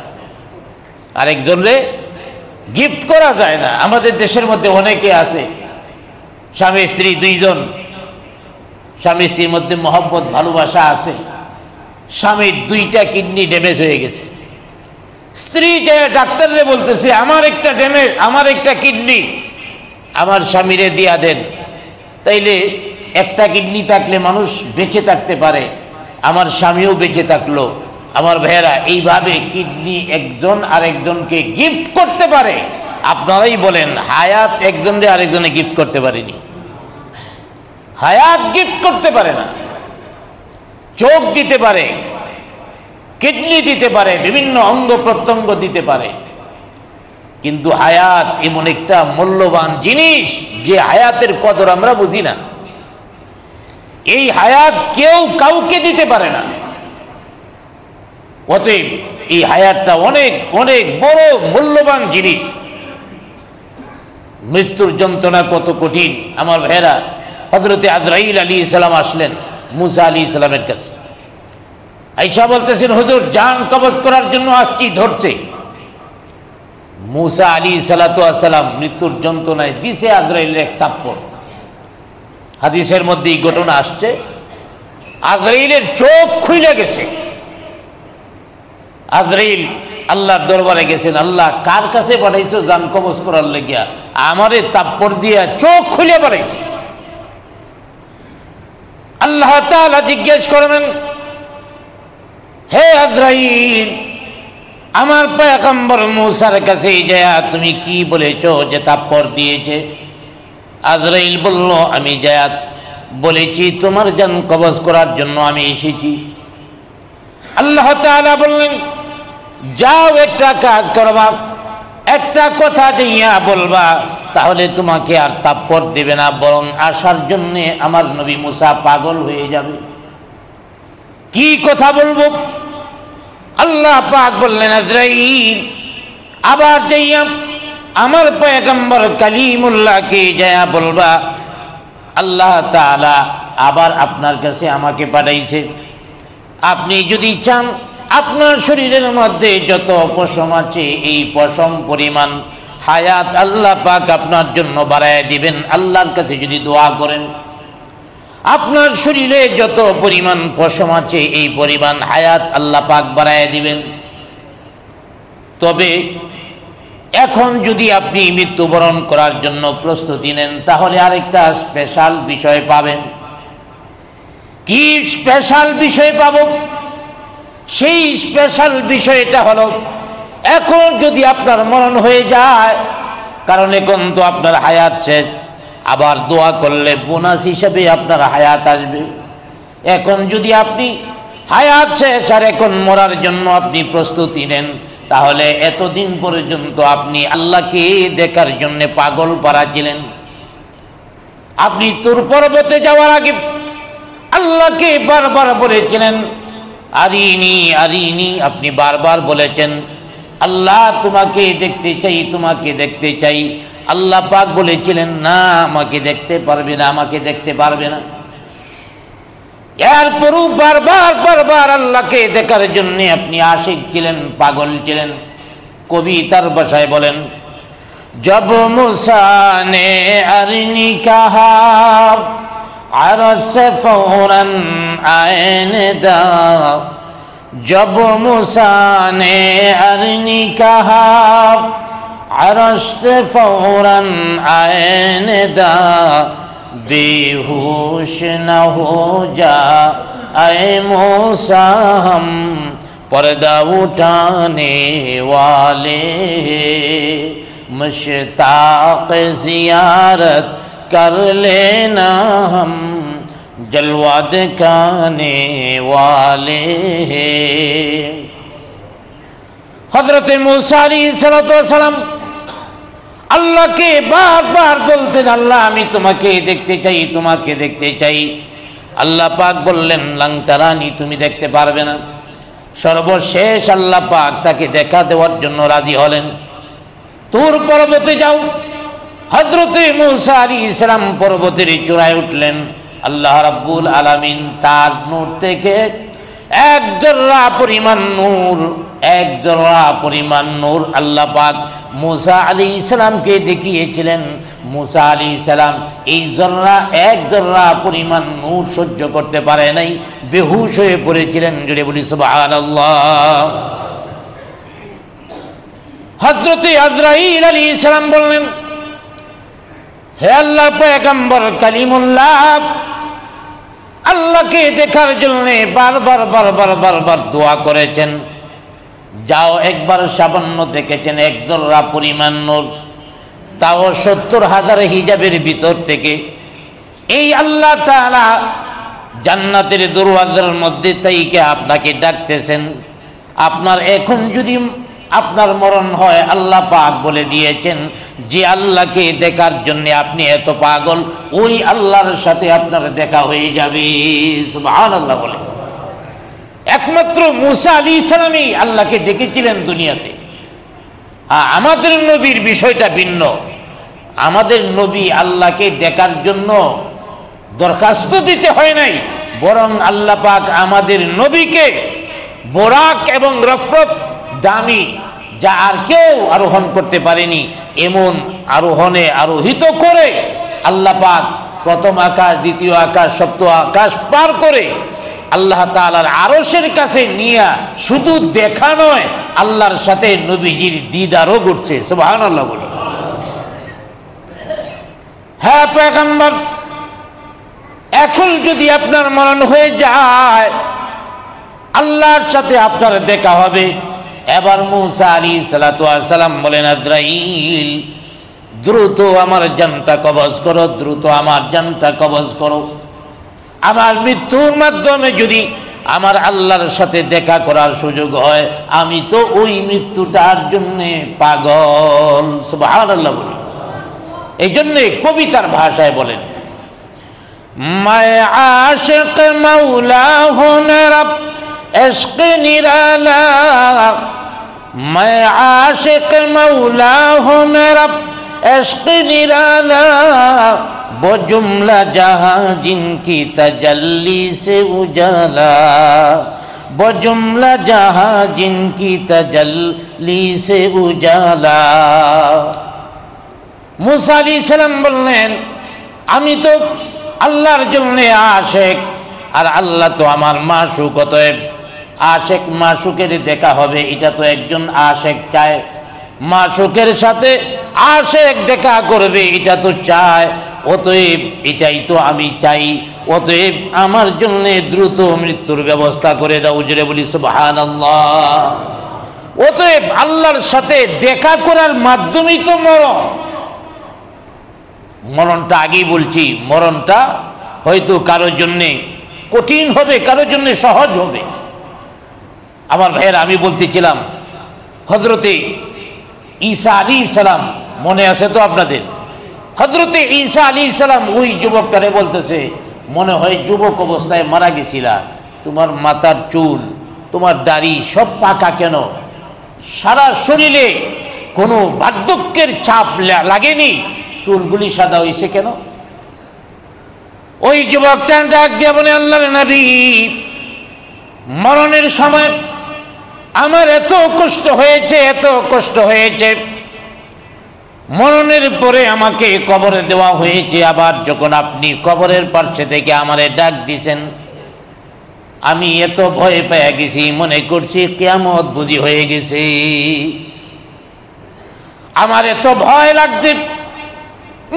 আরেকজনরে গিফট করা যায় না। আমাদের দেশের মধ্যে অনেকে আছে, স্বামী স্ত্রী দুইজন, স্বামী স্ত্রীর মধ্যে মহব্বত ভালোবাসা আছে, স্বামীর দুইটা কিডনি ড্যামেজ হয়ে গেছে, স্ত্রী যে ডাক্তাররে বলতেছে আমার একটা ড্যামেজ, আমার একটা কিডনি আমার স্বামীরে দিয়া দেন, তাইলে একটা কিডনি থাকলে মানুষ বেঁচে থাকতে পারে, আমার স্বামীও বেঁচে থাকলো। আমার ভাইয়েরা, এইভাবে কিডনি একজন আরেকজনকে গিফট করতে পারে। আপনারাই বলেন, হায়াত একজনকে আরেকজনে গিফট করতে পারেনি, হায়াত গিফট করতে পারে না। চোখ দিতে পারে, কিডনি দিতে পারে, বিভিন্ন অঙ্গ প্রত্যঙ্গ দিতে পারে, কিন্তু হায়াত এমন একটা মূল্যবান জিনিস যে হায়াতের কদর আমরা বুঝি না। এই হায়াত কেউ কাউকে দিতে পারে না। অতএব এই হায়াতটা অনেক অনেক বড় মূল্যবান জিনিস। মৃত্যুর যন্ত্রণা কত কঠিন। আমার ভাইয়েরা, হযরতে আজরাইল আলাইহিস সালাম আসলেন মুসা আলাইহিস সালামের কাছে, আয়েশা বলতেছেন, হুজুর জান কবজ করার জন্য আসছি, ধরছে। মুসা আলাইহিস সালাম মৃত্যুর যন্ত্রণায় দিছে আজরাইলের এক থাপ্পড়। হাদিসের মধ্যে এই ঘটনা আসছে, আজরাইলের চোখ খুলে গেছে। আজরাইল আল্লাহর দরবারে গেছেন, আল্লাহ কার কাছে পাঠাইছো জান কবজ করার লাগিয়া? আমারে থাপ্পড় দিয়া চোখ খুলে পাঠাইছে। আল্লাহ তাআলা জিজ্ঞেস করবেন, হে আজরাইল, আমার পয়গম্বর মূসার কাছে যায়া তুমি কি বলেছো যে থাপ্পড় দিয়েছে? আজরাইল বলল, আমি যায়া বলেছি তোমার জান কবজ করার জন্য আমি এসেছি। আল্লাহ তাআলা বললেন, যাও একটা কাজ করবা, একটা কথা দিয়া বলবা, তাহলে তোমাকে আর থাপ্পড় দেবে না, বরং আসার জন্য আমার নবী মূসা পাগল হয়ে যাবে। কি কথা বলবো? আল্লাহ পাক বললেন, আজরাইল, আবার যাইয়া আমার পয়গম্বর কালিমুল্লাহকে যায়া বলবা, আল্লাহ তাআলা আবার আপনার কাছে আমাকে পাঠাইছে। আপনি যদি চান আপনার শরীরের মধ্যে যত পশম আছে এই পশম পরিমাণ হায়াত আল্লাহ পাক আপনার জন্য বাড়ায় দিবেন। আল্লাহর কাছে যদি দোয়া করেন, আপনার শরীরে যত পরিমাণ পশম আছে এই পরিমাণ হায়াত আল্লাহ পাক বাড়ায় দিবেন। তবে এখন যদি আপনি মৃত্যুবরণ করার জন্য প্রস্তুতি নেন, তাহলে আরেকটা স্পেশাল বিষয় পাবেন। কি স্পেশাল বিষয় পাব? সেই স্পেশাল বিষয়টা হলো, এখন যদি আপনার মরণ হয়ে যায়, কারণ এখন তো আপনার হায়াত শেষ, আবার দোয়া করলে বোনাস হিসেবে আপনার হায়াত আসবে। এখন যদি আপনি হায়াত শেষ আর এখন মরার জন্য আপনি প্রস্তুতি নেন, তাহলে এতদিন পর্যন্ত আপনি আল্লাহকে দেখার জন্য পাগল পারা ছিলেন। আপনি তুর পর্বতে যাওয়ার আগে আল্লাহকে বারবার বলেছিলেন, আরিনি আরিনি, আপনি বারবার বলেছেন, আল্লাহ তোমাকে দেখতে চাই, তোমাকে দেখতে চাই। আল্লাহ পাক বলেছিলেন, না, আমাকে দেখতে পারবে না, আমাকে দেখতে পারবে না। এরপরও বারবার বারবার আল্লাহকে দেখার জন্য আপনি আশিক ছিলেন, পাগল ছিলেন। কবি তার ভাষায় বলেন, জব মুসা নে আরনি কাহা আরশ সে ফৌরন আয়নে দা, জব মুসা নে আরনি কাহা আরশ সে ফৌরন আয়নে দা, बेहोश न हो जा ऐ मूसा हम पर्दा उठाने वाले, मुश्ताक ज़ियारत कर लेना हम जलवा दिखाने वाले। हज़रत मूसा अलैहिस्सलाम আল্লাহকে বারবার বলতেন, আল্লাহ আমি তোমাকে দেখতে চাই, তোমাকে দেখতে চাই। আল্লাহ পাক বললেন, লাং তারানি, তুমি দেখতে পারবে না। সর্বশেষ আল্লাহ পাক তাকে দেখা দেওয়ার জন্য রাজি হলেন। তুর পর্বতে যাও। হযরতে মূসা আলাইহিস সালাম পর্বতের চূড়ায় উঠলেন। আল্লাহ রাব্বুল আলামিন তার নূর থেকে এক জর্রা পরিমাণ নূর, এক জর্রা পরিমাণ নূর আল্লাহ পাক মূসা আলাইহিস সালামকে দেখিয়েছিলেন। মূসা আলাইহিস সালাম এই জর্রা, এক জর্রা পরিমাণ নূর সহ্য করতে পারে নাই, বেহুশ হয়ে পড়েছিলেন। জুড়ে বলি সুবহানাল্লাহ। হযরতে আজরাইল আলাইহিস সালাম বললেন, হে আল্লাহ পয়গম্বর কালিমুল্লাহ, আল্লাহকে দেখার জন্য বারবার বারবার বারবার দোয়া করেছেন। যাও একবার সামান্য দেখেছেন এক জর্রা পরিমাণ নূর, তাও ৭০,০০০ হিজাবের ভিতর থেকে এই আল্লাহ তাআলা জান্নাতের দরওয়াজার মধ্যে থেকে আপনাকে ডাকতেছেন। আপনার এখন যদি আপনার মরণ হয়, আল্লাহ পাক বলে দিয়েছেন যে আল্লাহকে দেখার জন্য আপনি এত পাগল, ওই আল্লাহর সাথে আপনার দেখা হয়ে যাবে। সুবহানাল্লাহ বলে। একমাত্র মূসা আলাইহিস সালামই আল্লাহকে দেখেছিলেন দুনিয়াতে। আমাদের নবীর বিষয়টা ভিন্ন। আমাদের নবী আল্লাহকে দেখার জন্য দরখাস্ত দিতে হয় নাই, বরং আল্লাহ পাক আমাদের নবীকে বোরাক এবং রফরত দামি, যা আর কেউ আরোহণ করতে পারেনি, এমন আরোহণে আরোহিত করে আল্লাহ পাক প্রথম আকাশ, দ্বিতীয় আকাশ, সপ্তম আকাশ পার করে আল্লাহ তাআলার আরশের কাছে নিয়ে শুধু দেখা নয়, আল্লাহর সাথে নবীজির দিদারও ঘটছে। সুবহানাল্লাহ বলে। হ্যাঁ পয়গম্বর, এখন যদি আপনার মরণ হয়ে যায়, আল্লাহর সাথে আপনার দেখা হবে। এবার মূসা আলাইহিসসালাতু ওয়াস সালাম বলেন, আজরাইল দ্রুত আমার জানটা কবজ করো, দ্রুত আমার জানটা কবজ করো। আমার মৃত্যুর মাধ্যমে যদি আমার আল্লাহর সাথে দেখা করার সুযোগ হয়, আমি তো ওই মৃত্যুটার জন্যে পাগল। সুবহানাল্লাহ বলি। এই জন্যে কবিতার ভাষায় বলেন, मैं आशिक मौला हूँ मेरा इश्क निराला, मैं आशिक मौला हूँ मेरा इश्क निराला, वो जुमला जहाँ जिनकी तजल्ली से उजाला, वो जुमला जहाँ जिनकी तजल्ली से उजाला। मूसा अलैहिस सालाम বললেন, আমি তো আল্লাহর জন্য আশেক, আর আল্লাহ তো আমার মাশুক। অতএব আশেক মাশুকের দেখা হবে, এটা তো একজন আশেক চায়। মাশুকের সাথে আশেক দেখা করবে, এটা তো চায়। অতএব এটাই তো আমি চাই। অতএব আমার জন্য দ্রুত মৃত্যুর ব্যবস্থা করে দাও। জোরে বলি সুবহানাল্লাহ। অতএব আল্লাহর সাথে দেখা করার মাধ্যমেই তো মরণ। মরণটা আগেই বলছি, মরণটা হয়তো কারোর জন্যে কঠিন হবে, কারোর জন্যে সহজ হবে। আমার ভাইয়েরা, আমি বলতেছিলাম হযরতে ঈসা আলাইহিস সালাম, মনে আছে তো আপনাদের? হযরতে ঈসা আলাইহিস সালাম ওই যুবকটারে বলতেছে, মনে হয় যুবক অবস্থায় মারা গেছিলা, তোমার মাথার চুল, তোমার দাড়ি সব পাকা কেন? সারা শরীরে কোনো বার্ধক্যের ছাপ লাগেনি, চুলগুলি সাদা হয়েছে কেন? ওই যুবকটা ডাক দিয়ে বলে, আল্লাহর নবী, মরণের সময় আমার এত কষ্ট হয়েছে, এত কষ্ট হয়েছে। মরণের পরে আমাকে কবরে দেওয়া হয়েছে, আবার যখন আপনি কবরের পাশে থেকে আমারে ডাক দিয়েছেন, আমি এত ভয় পেয়ে গেছি, মনে করছি কিয়ামত বুঝি হয়ে গেছে। আমার এত ভয় লাগছে,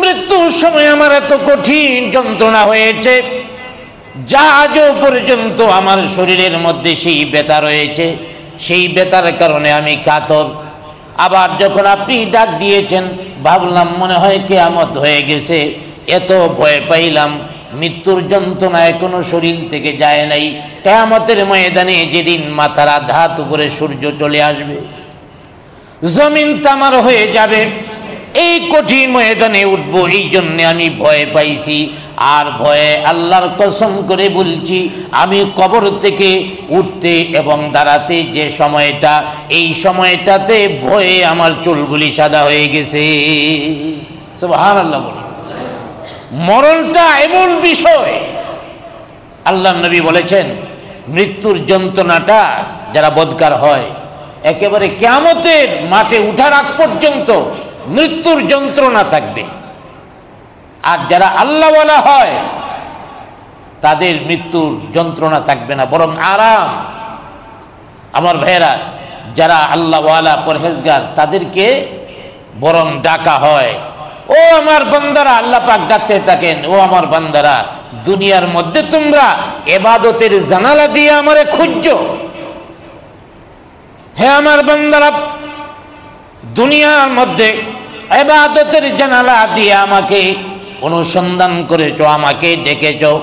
মৃত্যুর সময় আমার এত কঠিন যন্ত্রণা হয়েছে, যা আজও পর্যন্ত আমার শরীরের মধ্যে সেই ব্যথা রয়েছে। সেই ব্যথার কারণে আমি কাতর। আবার যখন আপনি ডাক দিয়েছেন, ভাবলাম মনে হয় কিয়ামত হয়ে গেছে, এত ভয় পাইলাম। মৃত্যুর যন্ত্রণা এখনো শরীর থেকে যায় নাই। কিয়ামতের ময়দানে যেদিন মাথার আঘাত উপরে সূর্য চলে আসবে, জমিন তামার হয়ে যাবে, এই কঠিন ময়দানে উঠবো, এই জন্য আমি ভয় পাইছি। আর ভয়ে আল্লাহর কসম করে বলছি, আমি কবর থেকে উঠতে এবং দাঁড়াতে যে সময়টা, এই সময়টাতে ভয়ে আমার চুলগুলি সাদা হয়ে গেছে। সুবহানাল্লাহ বলুন। মরণটা এমন বিষয়, আল্লাহর নবী বলেছেন, মৃত্যুর যন্ত্রণাটা যারা বদকার হয়, একেবারে কিয়ামতের মাঠে উঠার আগ পর্যন্ত মৃত্যুর যন্ত্রণা থাকবে। আর যারা আল্লাহওয়ালা হয়, তাদের মৃত্যুর যন্ত্রণা থাকবে না, বরং আরাম। আমার ভাইয়েরা, যারা আল্লাহওয়ালা পরহেজগার, তাদেরকে বরং ডাকা হয়, ও আমার বান্দারা, আল্লাহ পাক ডাকতে থাকেন, ও আমার বান্দারা, দুনিয়ার মধ্যে তোমরা ইবাদতের জানালা দিয়ে আমারে খুঁজছো। হে আমার বান্দারা, দুনিয়ার মধ্যে ইবাদতের জানালা দিয়ে আমাকে অনুসন্ধান করেছো, আমাকে ডেকেছো।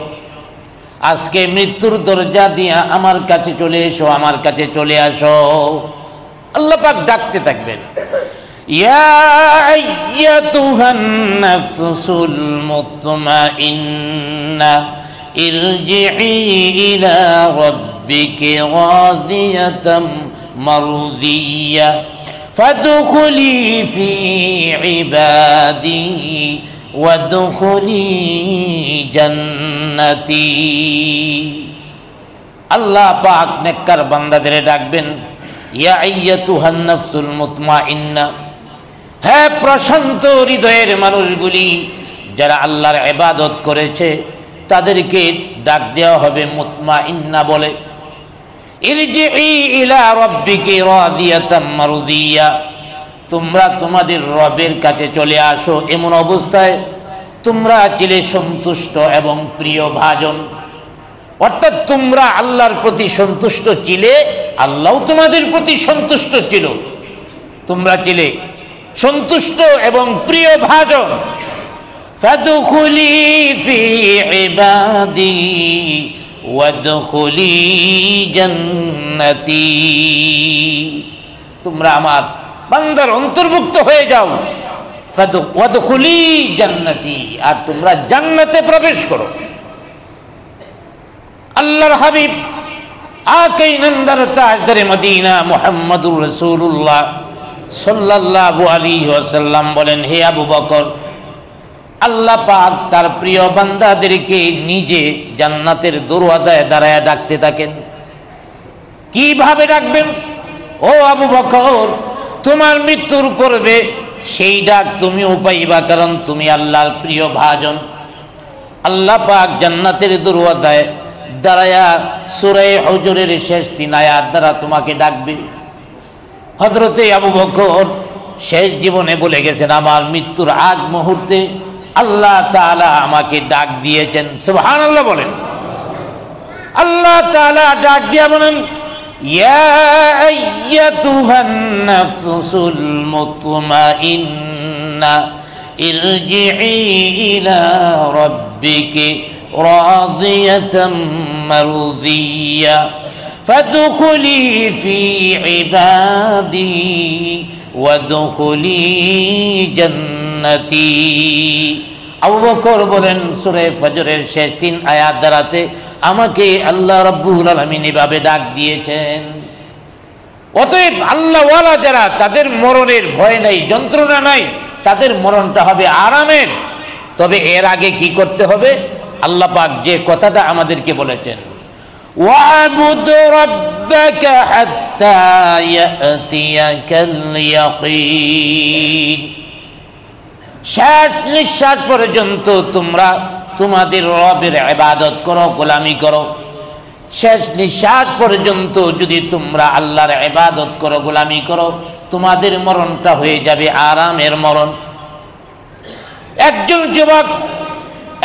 আজকে মৃত্যুর দরজা দিয়ে আমার কাছে চলে এসো, আমার কাছে চলে আসো। আল্লাহ পাক ডাকতে থাকবেন, ইয়া আইয়াতুহান নাফসুল মুতমাইন্না ইরজিই ইলা রাব্বিকি রাদিয়াতাম মারদিয়া ফাদখুলি ফি ইবাদি ওয়াদখুলি জান্নাতি। আল্লাহ পাক নেককার বান্দাদের ডাকবেন, ইয়া আইয়াতুহান নাফসুল মুতমাইন্না, হে প্রশান্ত হৃদয়ের মানুষগুলি, যারা আল্লাহর ইবাদত করেছে, তাদেরকে ডাক দেওয়া হবে মুতমাইন্না বলে। ইরজিই ইলা রাব্বিকি রাদিয়াতাম মারদিয়া, তোমরা তোমাদের রবের কাছে চলে আসো এমন অবস্থায় তোমরা ছিলে সন্তুষ্ট এবং প্রিয় ভাজন, অর্থাৎ তোমরা আল্লাহর প্রতি সন্তুষ্ট ছিলে, আল্লাহও তোমাদের প্রতি সন্তুষ্ট ছিল। তোমরা ছিলে সন্তুষ্ট এবং প্রিয় ভাজন। ফাদখুলি ফি ইবাদি ওয়াদখুলি জান্নাতি, তোমরা আমার বান্দার অন্তর্ভুক্ত হয়ে যাও। ওয়াদখুলি জান্নাতি, আর তোমরা জান্নাতে প্রবেশ করো। আল্লাহর হাবিব আকাই নন্দর তাজদারে মদিনা মুহাম্মদুর রাসূলুল্লাহ সাল্লাল্লাহু আলাইহি ওয়াসাল্লাম বলেন, হে আবু বকর, আল্লাহ পাক তার প্রিয় বান্দাদেরকে নিজে জান্নাতের দরওয়াজায় দাঁড়ায় ডাকতে থাকেন। কিভাবে ডাকবেন? ও আবু বকর, তোমার মৃত্যুর পূর্বে সেই ডাক তুমিও পাইবা, কারণ তুমি আল্লাহর প্রিয় ভাজন। আল্লাহ পাক জান্নাতের দরওয়াজায় দাঁড়ায়া সূরা হুজুরের শেষ 3 আয়াত দ্বারা তোমাকে ডাকবে। হযরতে আবু বকর শেষ জীবনে বলে গেছেন, আমার মৃত্যুর আগ মুহূর্তে আল্লাহ তাআলা আমাকে ডাক দিয়েছেন। সুবহানাল্লাহ বলেন। আল্লাহ তাআলা ডাক দিয়া বলেন, ইয়া আইয়াতুহান নাফসুল মুতমাইন্না ইরজিই ইলা রাব্বিকি রাদিয়াতাম মারদিয়া ফাদখুলি ফি ইবাদি ওয়াদখুলি জান্নাতি। আবু বকর বলেন, সূরা ফজরের শেষ 3 আয়াত দ্বারাতে আমাকে আল্লাহ রাব্বুল আলামিন এভাবে ডাক দিয়েছেন। অতএব আল্লাহওয়ালা যারা, তাদের মরণের ভয় নাই, যন্ত্রণা নাই, তাদের মরণটা হবে আরামের। তবে এর আগে কি করতে হবে? আল্লাহ পাক যে কথাটা আমাদেরকে বলেছেন, ওয়াবুদ রাব্বাকা হাত্তা ইয়াতিয়াকাল ইয়াকিন, শেষ নিঃশ্বাস পর্যন্ত তোমরা তোমাদের রবের ইবাদত করো, গোলামি করো। শেষ নিঃশ্বাস পর্যন্ত যদি তোমরা আল্লাহর ইবাদত করো, গোলামি করো, তোমাদের মরণটা হয়ে যাবে আরামের মরণ। একজন যুবক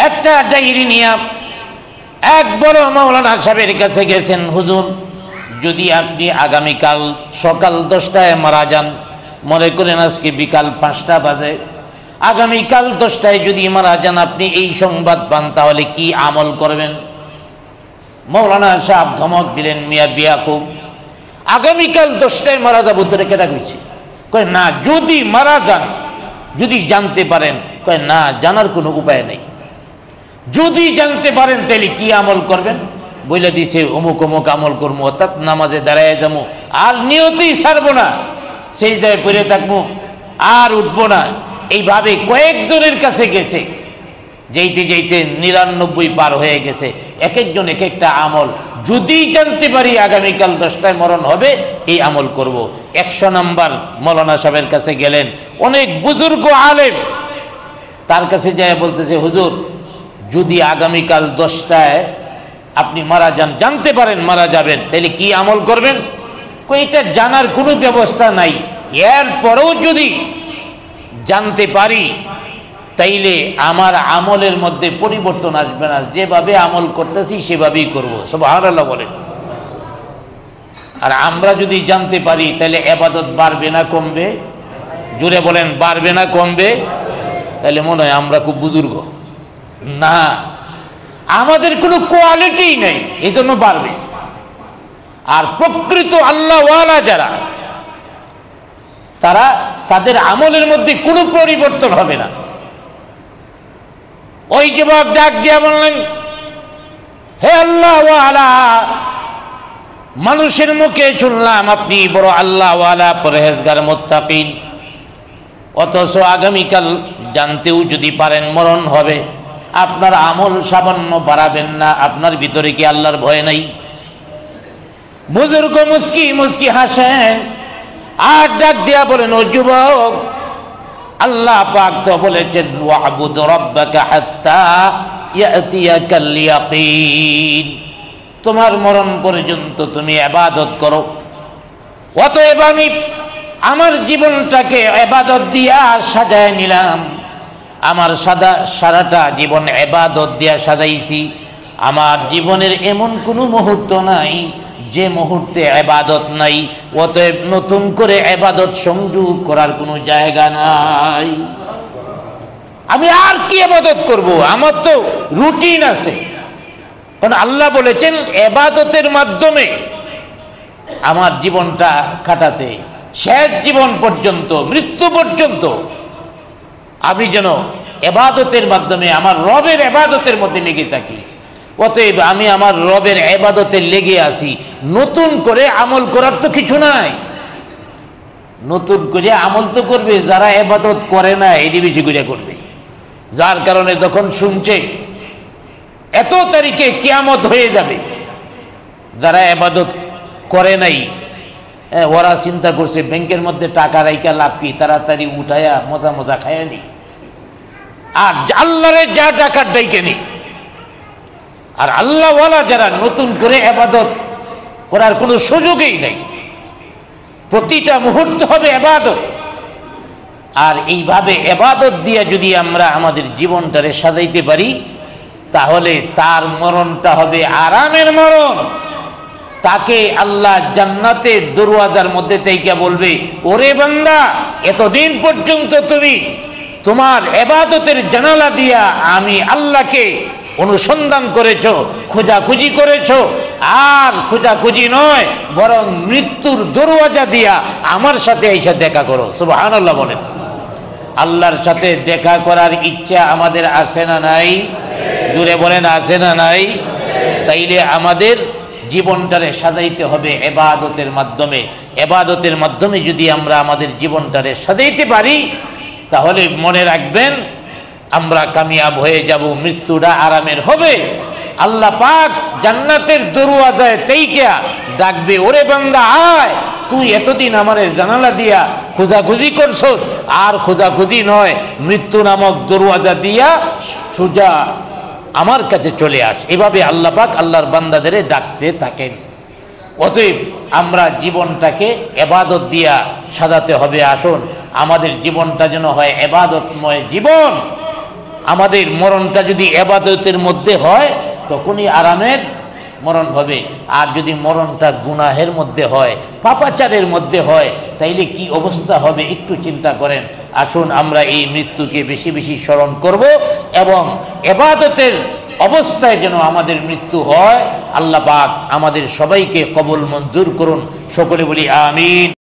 একটা ডায়েরি নিয়ে এক বড় মাওলানা সাহেবের কাছে গেছেন, হুজুর, যদি আপনি আগামীকাল সকাল 10টায় মারা যান, মনে করেন আজকে বিকাল 5টা বাজে, আগামীকাল 10টায় যদি মারা যান, আপনি এই সংবাদ পান, তাহলে কি আমল করবেন? মাওলানা সাহেব ধমক দিলেন, মিয়া বিয়াকুব, আগামীকাল 10টায় মারা যাবো, তোরে কেটা কইছে? কয় না, যদি মারা যান, যদি জানতে পারেন। কয় না, জানার কোনো উপায় নেই। যদি জানতে পারেন তাহলে কি আমল করবেন? বলে দিছে, অমুক অমুক আমল করবো, অর্থাৎ নামাজে দাঁড়ায় যাবো, আর নিয়তেই ছাড়বো না, সেই জায়গায় পড়ে থাকবো, আর উঠবো না। এইভাবে কয়েকজনের কাছে গেছে, যেইতে যেইতে 99 পার হয়ে গেছে। এক একজন এক একটা আমল, যদি জানতে পারি আগামীকাল 10টায় মরণ হবে, এই আমল করব। 100 নম্বর মৌলানা সাহেবের কাছে গেলেন, অনেক বুজুর্গ আলেম, তার কাছে যায় বলতেছে, হুজুর, যদি আগামীকাল 10টায় আপনি মারা যান, জানতে পারেন মারা যাবেন, তাহলে কি আমল করবেন? এটা জানার কোনো ব্যবস্থা নাই, এরপরেও যদি জানতে পারি তাইলে আমার আমলের মধ্যে পরিবর্তন আসবে না, যেভাবে আমল করতেছি সেভাবেই করব। সুবহানাল্লাহ বলেন। আর আমরা যদি জানতে পারি তাহলে ইবাদত বাড়বে না কমবে? জুড়ে বলেন, বাড়বে না কমবে? তাহলে মনে হয় আমরা খুব বুজুর্গ না, আমাদের কোনো কোয়ালিটি নেই, এই জন্য বাড়বে। আর প্রকৃত আল্লাহওয়ালা যারা, তারা তাদের আমলের মধ্যে কোনো পরিবর্তন হবে না। ওই যুবক ডাক দিয়া বললেন, হে আল্লাহওয়ালা, মানুষের মুখে শুনলাম আপনি বড় আল্লাহওয়ালা, পরহেজগার, মুত্তাকিন, অথচ আগামীকাল জানতেও যদি পারেন মরণ হবে, আপনার আমল সামান্য বাড়াবেন না? আপনার ভিতরে কি আল্লাহর ভয় নাই? বুজুর্গ মুস্কি মুস্কি হাসেন, আর ডাক দিয়া বলেন, ও যুবক, আল্লাহ পাক তো বলেছেন, ওয়াবুদ রাব্বাকা হাত্তা ইয়াতিয়াকাল ইয়াকিন, তোমার মরণ পর্যন্ত তুমি ইবাদত করো। অতএব আমি আমার জীবনটাকে ইবাদত দিয়া সাজায় নিলাম, আমার সারাটা জীবন ইবাদত দিয়া সাজাইছি। আমার জীবনের এমন কোনো মুহূর্ত নাই যে মুহূর্তে ইবাদত নাই, অতএব নতুন করে ইবাদত সংযোগ করার কোনো জায়গা নাই। আমি আর কি ইবাদত করব? আমার তো রুটিন আছে। কারণ আল্লাহ বলেছেন ইবাদতের মাধ্যমে আমার জীবনটা কাটাতে, শেষ জীবন পর্যন্ত, মৃত্যু পর্যন্ত আমি যেন ইবাদতের মাধ্যমে আমার রবের ইবাদতের মধ্যে লেগে থাকি। অতএব আমি আমার রবের ইবাদতে লেগে আছি। নতুন করে আমল করার তো কিছু নাই। নতুন করে আমল তো করবে যারা ইবাদত করে না, এটি বেশি করে করবে। যার কারণে যখন শুনছে এত তারিখে কিয়ামত হয়ে যাবে, যারা ইবাদত করে নাই ওরা চিন্তা করছে ব্যাংকের মধ্যে টাকা রাইকা লাভ কি, তাড়াতাড়ি উঠায়া মজা মজা খায়া নি, আর আল্লাহরে যা টাকার ডাইকে নি। আর আল্লাহওয়ালা যারা নতুন করে ইবাদত করার কোনো সুযোগই নাই, প্রতিটা মুহূর্ত হবে ইবাদত। আর এইভাবে ইবাদত দিয়ে যদি আমরা আমাদের জীবনটারে সাজাইতে পারি, তাহলে তার মরণটা হবে আরামের মরণ। তাকে আল্লাহ জান্নাতের দরওয়াজার মধ্যে থেকে বলবে, ওরে বান্দা, এতদিন পর্যন্ত তুমি তোমার ইবাদতের জানালা দিয়া আমি আল্লাহকে অনুসন্ধান করেছো, খোঁজাখুঁজি করেছো। আর খোঁজাখুঁজি নয়, বরং মৃত্যুর দরওয়াজা দিয়া আমার সাথে এসে দেখা করো। সুবহানাল্লাহ বলেন। আল্লাহর সাথে দেখা করার ইচ্ছা আমাদের আছে না নাই? জুড়ে বলেন, আছে না নাই? তাইলে আমাদের জীবনটারে সাজাইতে হবে ইবাদতের মাধ্যমে। ইবাদতের মাধ্যমে যদি আমরা আমাদের জীবনটারে সাজাইতে পারি, তাহলে মনে রাখবেন আমরা কামিয়াব হয়ে যাব, মৃত্যুটা আরামের হবে। আল্লাহ পাক জান্নাতের দরওয়াজায় তেইকা ডাকবে, ওরে বান্দা আয়, তুই এতদিন আমারে জানালা দিয়া খোঁজাখুঁজি করছো, আর খোঁজাখুঁজি নয়, মৃত্যু নামক দরওয়াজা দিয়া সোজা আমার কাছে চলে আস। এভাবে আল্লাহ পাক আল্লাহর বান্দাদের ডাকতে থাকেন। অতএব আমরা জীবনটাকে ইবাদত দিয়া সাজাতে হবে। আসুন আমাদের জীবনটা যেন হয় ইবাদতময় জীবন। আমাদের মরণটা যদি ইবাদতের মধ্যে হয়, তখনই আরামের মরণ হবে। আর যদি মরণটা গুনাহের মধ্যে হয়, পাপাচারের মধ্যে হয়, তাইলে কি অবস্থা হবে একটু চিন্তা করেন। আসুন আমরা এই মৃত্যুকে বেশি বেশি স্মরণ করব, এবং ইবাদতের অবস্থায় যেন আমাদের মৃত্যু হয়। আল্লাহ পাক আমাদের সবাইকে কবুল মঞ্জুর করুন। সকলে বলি আমিন।